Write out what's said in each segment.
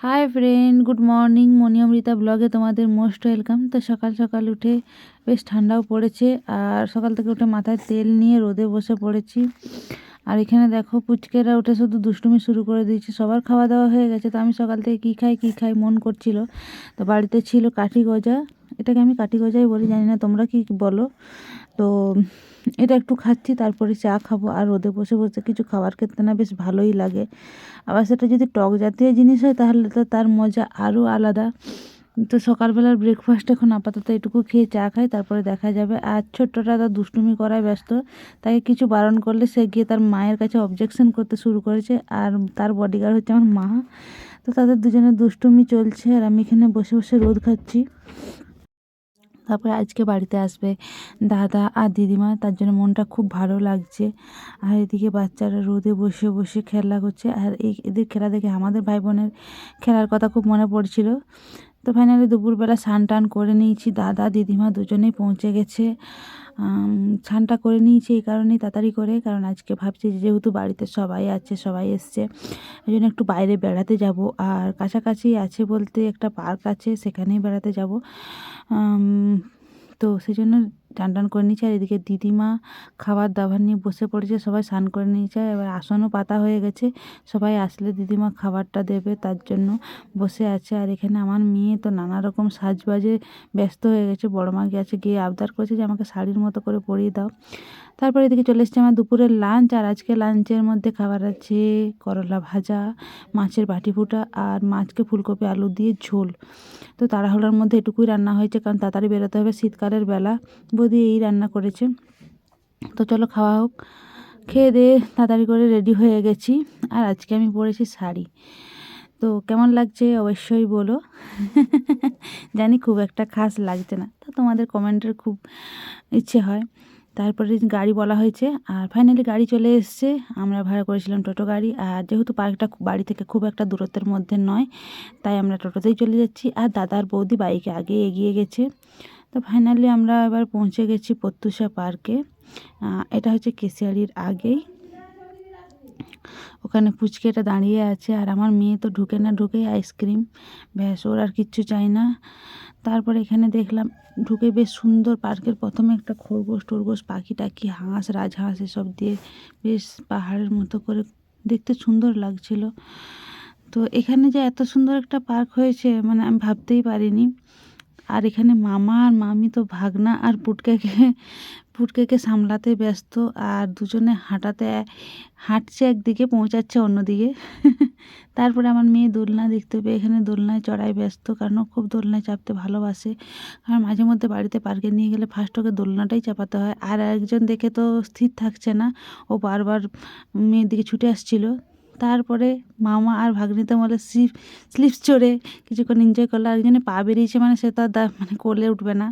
High friend, good morning. Moniamrita ব্লগে তোমাদের most welcome. তো সকাল সকাল উঠে বেশ ঠান্ডাও পড়েছে, আর সকাল থেকে উঠে মাথায় তেল নিয়ে রোদে বসে পড়েছি। আর এখানে দেখো পুচকেরা উঠে শুধু দুষ্টুমি শুরু করে দিয়েছে। সবার খাওয়া দাওয়া হয়ে গেছে, তো আমি সকাল থেকে কী খাই মন করছিল। তো বাড়িতে ছিল কাঠি গজা, এটাকে আমি কাঠি গজাই বলি, জানি না তোমরা কি বলো। তো এটা একটু খাচ্ছি, তারপরে চা খাবো। আর রোদে বসে বসে কিছু খাবার খেতে না বেশ ভালোই লাগে। আবার সেটা যদি টক জাতীয় জিনিস হয় তাহলে তো তার মজা আরও আলাদা। তো সকালবেলার ব্রেকফাস্ট এখন আপাতত এটুকু খেয়ে চা খাই, তারপরে দেখা যাবে। আর ছোট্টটা তার দুষ্টুমি করায় ব্যস্ত, তাকে কিছু বারণ করলে সে গিয়ে তার মায়ের কাছে অবজেকশন করতে শুরু করেছে। আর তার বডিগার্ড হচ্ছে আমার মা। তো তাদের দুজনের দুষ্টুমি চলছে, আর আমি এখানে বসে বসে রোদ খাচ্ছি। তারপরে আজকে বাড়িতে আসবে দাদা আর দিদিমা, তার জন্য মনটা খুব ভালো লাগছে। আর এদিকে বাচ্চারা রোদে বসে বসে খেলা করছে, আর এদের খেলা দেখে আমাদের ভাই বোনের খেলার কথা খুব মনে পড়ছিল। তো ফাইনালি দুপুরবেলা স্নান টান করে নিয়েছি, দাদা দিদিমা দুজনেই পৌঁছে গেছে। স্নানটা করে নিয়েছি এই কারণেই তাড়াতাড়ি করে, কারণ আজকে ভাবছি যেহেতু বাড়িতে সবাই আছে, সবাই এসছে, এই জন্য একটু বাইরে বেড়াতে যাব। আর কাছাকাছি আছে বলতে একটা পার্ক আছে, সেখানেই বেড়াতে যাব। তো সেই জন্য টান টান করে নিয়েছে। আর এদিকে দিদিমা খাবার দাবার নিয়ে বসে পড়েছে, সবাই স্নান করে নিয়েছে। এবার আসনও পাতা হয়ে গেছে, সবাই আসলে দিদিমা খাবারটা দেবে তার জন্য বসে আছে। আর এখানে আমার মেয়ে তো নানা রকম সাজবাজে ব্যস্ত হয়ে গেছে। বড় মা গেছে গিয়ে আবদার করেছে যে আমাকে শাড়ির মতো করে পরিয়ে দাও। তারপরে এদিকে চলে এসছে আমার দুপুরের লাঞ্চ। আর আজকে লাঞ্চের মধ্যে খাবার আছে করলা ভাজা, মাছের বাটি ফুটা, আর মাছকে ফুলকপি আলু দিয়ে ঝোল। তো তাড়াহুড়োর মধ্যে এটুকুই রান্না হয়েছে, কারণ তাড়াতাড়ি বেরোতে হবে শীতকালের বেলা। বৌদি এই রান্না করেছে। তো চলো খাওয়া হোক। খেয়ে দিয়ে তাড়াতাড়ি করে রেডি হয়ে গেছি। আর আজকে আমি পরেছি শাড়ি। তো কেমন লাগছে অবশ্যই বলো। জানি খুব একটা খাস লাগছে না, তো তোমাদের কমেন্টের খুব ইচ্ছে হয়। তারপরে গাড়ি বলা হয়েছে, আর ফাইনালি গাড়ি চলে এসছে। আমরা ভাড়া করেছিলাম টোটো গাড়ি, আর যেহেতু পার্কটা বাড়ি থেকে খুব একটা দূরত্বের মধ্যে নয়, তাই আমরা টোটোতেই চলে যাচ্ছি। আর দাদার বৌদি বাইকে আগে এগিয়ে গেছে। তো ফাইনালি আমরা এবার পৌঁছে গেছি প্রত্যুষা পার্কে। এটা হচ্ছে কেশিয়ারির আগেই। ওখানে পুচকেটা দাঁড়িয়ে আছে, আর আমার মেয়ে তো ঢুকে না ঢুকেই আইসক্রিম, ব্যাস ওর আর কিচ্ছু চাই না। তারপরে এখানে দেখলাম ঢুকে বেশ সুন্দর পার্কের প্রথমে একটা খরগোশ টরগোশ পাখি টাকি হাঁস রাজহাঁস এসব দিয়ে বেশ পাহাড়ের মতো করে দেখতে সুন্দর লাগছিল। তো এখানে যে এত সুন্দর একটা পার্ক হয়েছে মানে আমি ভাবতেই পারিনি। আর এখানে মামা আর মামি তো ভাগনা আর পুটকেকে সামলাতে ব্যস্ত, আর দুজনে হাঁটছে একদিকে পৌঁছাচ্ছে অন্যদিকে। তারপরে আমার মেয়ে দোলনা দেখতে পেয়ে এখানে দোলনায় চড়াই ব্যস্ত, কারণ ও খুব দোলনায় চাপতে ভালোবাসে। আর মাঝে মধ্যে বাড়িতে পার্কে নিয়ে গেলে ফার্স্ট ওকে দোলনাটাই চাপাতে হয়। আর একজন দেখে তো স্থির থাকছে না, ও বারবার মেয়ের দিকে ছুটে আসছিল। তারপরে মামা আর ভাগ্নিতে বলে স্লিপস চড়ে কিছুক্ষণ এনজয় করলো। আরেকজনে পা বেরিয়েছে মানে সে তো আর মানে কোলে উঠবে না।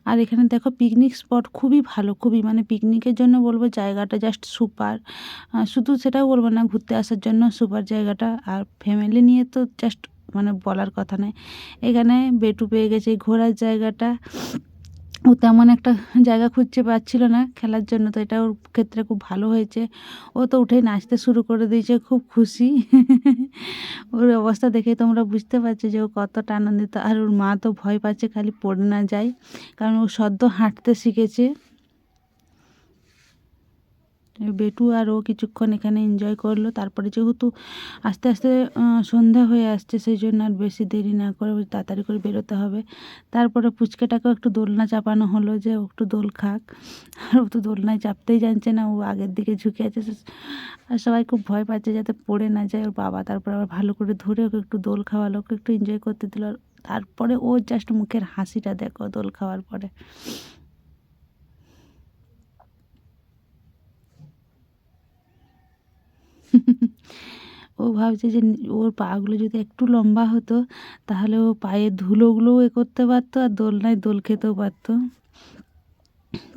আর এখানে দেখো পিকনিক স্পট খুবই ভালো, খুবই মানে পিকনিকের জন্য বলবো জায়গাটা জাস্ট সুপার। শুধু সেটাও বলবো না, ঘুরতে আসার জন্য সুপার জায়গাটা। আর ফ্যামিলি নিয়ে তো জাস্ট মানে বলার কথা নয়। এখানে বেটু পেয়ে গেছে এই ঘোরার জায়গাটা। ও তেমন একটা জায়গা খুঁজতে পারছিল না খেলার জন্য, তো এটা ওর ক্ষেত্রে খুব ভালো হয়েছে। ও তো উঠেই নাচতে শুরু করে দিয়েছে, খুব খুশি। ওর অবস্থা দেখে তোমরা বুঝতে পারছো যে ও কতটা আনন্দিত। আর ওর মা তো ভয় পাচ্ছে খালি পড়ে না যায়, কারণ ও সদ্য হাঁটতে শিখেছে। বেটু আর ও কিছুক্ষণ এখানে এনজয় করলো। তারপরে যেহেতু আস্তে আস্তে সন্ধ্যা হয়ে আসছে, সেই জন্য আর বেশি দেরি না করে তাড়াতাড়ি করে বেরোতে হবে। তারপরে পুচকেটাকেও একটু দোলনা চাপানো হলো যে ও একটু দোল খাক। আর ও তো দোলনায় চাপতেই জানছে না, ও আগের দিকে ঝুঁকে আছে। আর সবাই খুব ভয় পাচ্ছে যাতে পড়ে না যায় ওর বাবা। তারপরে আবার ভালো করে ধরে ওকে একটু দোল খাওয়ালো, ওকে একটু এনজয় করতে দিল। তারপরে ওর জাস্ট মুখের হাসিটা দেখো দোল খাওয়ার পরে। ও ভাবছে যে ওর পাগুলো যদি একটু লম্বা হতো তাহলে ও পায়ের ধুলোগুলোও করতে পারতো, আর দোলনায় দোল খেতেও পারতো।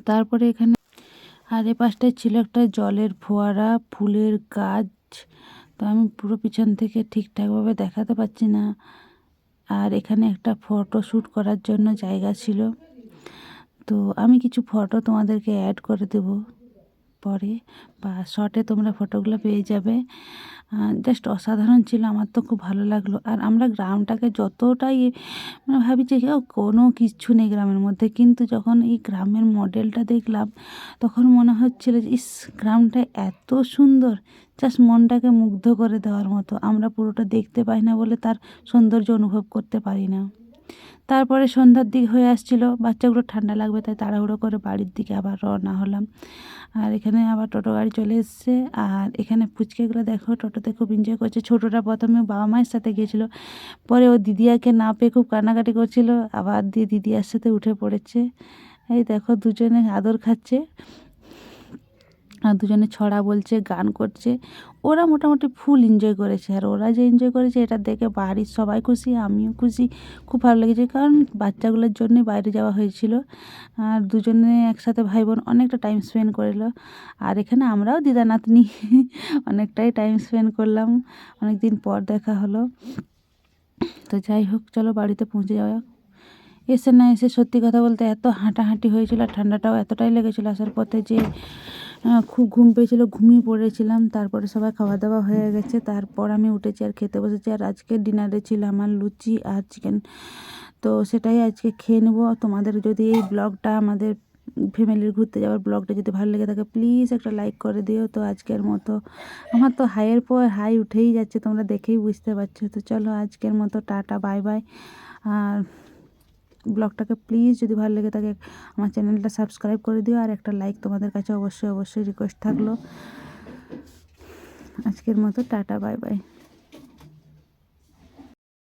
তারপরে এখানে আর এ পাশটায় ছিল একটা জলের ফোয়ারা, ফুলের গাছ। তো আমি পুরো পিছন থেকে ঠিকঠাকভাবে দেখাতে পারছি না। আর এখানে একটা ফটো শ্যুট করার জন্য জায়গা ছিল, তো আমি কিছু ফটো তোমাদেরকে অ্যাড করে দেব। পরে বা শর্টে তোমরা ফটোগুলো পেয়ে যাবে। জাস্ট অসাধারণ ছিল, আমার তো খুব ভালো লাগলো। আর আমরা গ্রামটাকে যতটাই মানে ভাবি যে কোনো কিচ্ছু নেই গ্রামের মধ্যে, কিন্তু যখন এই গ্রামের মডেলটা দেখলাম তখন মনে হচ্ছিল যে ইস, গ্রামটা এত সুন্দর, জাস্ট মনটাকে মুগ্ধ করে দেওয়ার মতো। আমরা পুরোটা দেখতে পাই না বলে তার সৌন্দর্য অনুভব করতে পারি না। তারপরে সন্ধ্যার দিক হয়ে আসছিল, বাচ্চাগুলো ঠান্ডা লাগবে তাই তাড়াহুড়ো করে বাড়ির দিকে আবার রওনা হলাম। আর এখানে আবার টোটো গাড়ি চলে এসছে। আর এখানে পুচকেগুলো দেখো টোটোতে খুব এনজয় করছে। ছোটোটা প্রথমে বাবা মায়ের সাথে গিয়েছিল, পরে ও দিদিয়াকে না পেয়ে খুব কান্নাকাটি করছিল, আবার দিয়ে দিদিয়ার সাথে উঠে পড়েছে। এই দেখো দুজনে আদর খাচ্ছে আর দুজনে ছড়া বলছে, গান করছে। ওরা মোটামুটি ফুল এনজয় করেছে। আর ওরা যে এনজয় করেছে এটা দেখে বাড়ির সবাই খুশি, আমিও খুশি। খুব ভালো লেগেছে, কারণ বাচ্চাগুলোর জন্যই বাইরে যাওয়া হয়েছিল। আর দুজনে একসাথে ভাই বোন অনেকটা টাইম স্পেন্ড করলো। আর এখানে আমরাও দিদা নাতনি অনেকটাই টাইম স্পেন্ড করলাম, অনেক দিন পর দেখা হলো। তো যাই হোক, চলো বাড়িতে পৌঁছে যাওয়া যাক। এসে না এসে সত্যি কথা বলতে এত হাঁটাহাঁটি হয়েছিল, আর ঠান্ডাটাও এতটাই লেগেছিলো আসার পথে যে খুব ঘুম পেয়েছিল, ঘুমিয়ে পড়েছিলাম। তারপরে সবাই খাওয়া দাওয়া হয়ে গেছে, তারপর আমি উঠেছি আর খেতে বসেছি। আর আজকে ডিনারে ছিল আমার লুচি আর চিকেন, তো সেটাই আজকে খেয়ে নেবো। তোমাদের যদি এই ব্লগটা, আমাদের ফ্যামিলির ঘুরতে যাওয়ার ব্লগটা যদি ভালো লেগে থাকে প্লিজ একটা লাইক করে দিও। তো আজকের মতো আমার তো হাইয়ের পর হাই উঠেই যাচ্ছে, তোমরা দেখেই বুঝতে পারছো। তো চলো আজকের মতো টাটা, বাই বাই। আর ব্লগটাকে প্লিজ যদি ভালো লেগে থাকে আমার চ্যানেলটা সাবস্ক্রাইব করে দিও, আর একটা লাইক তোমাদের কাছে অবশ্যই রিকোয়েস্ট থাকলো। আজকের মতো টাটা, বাই বাই।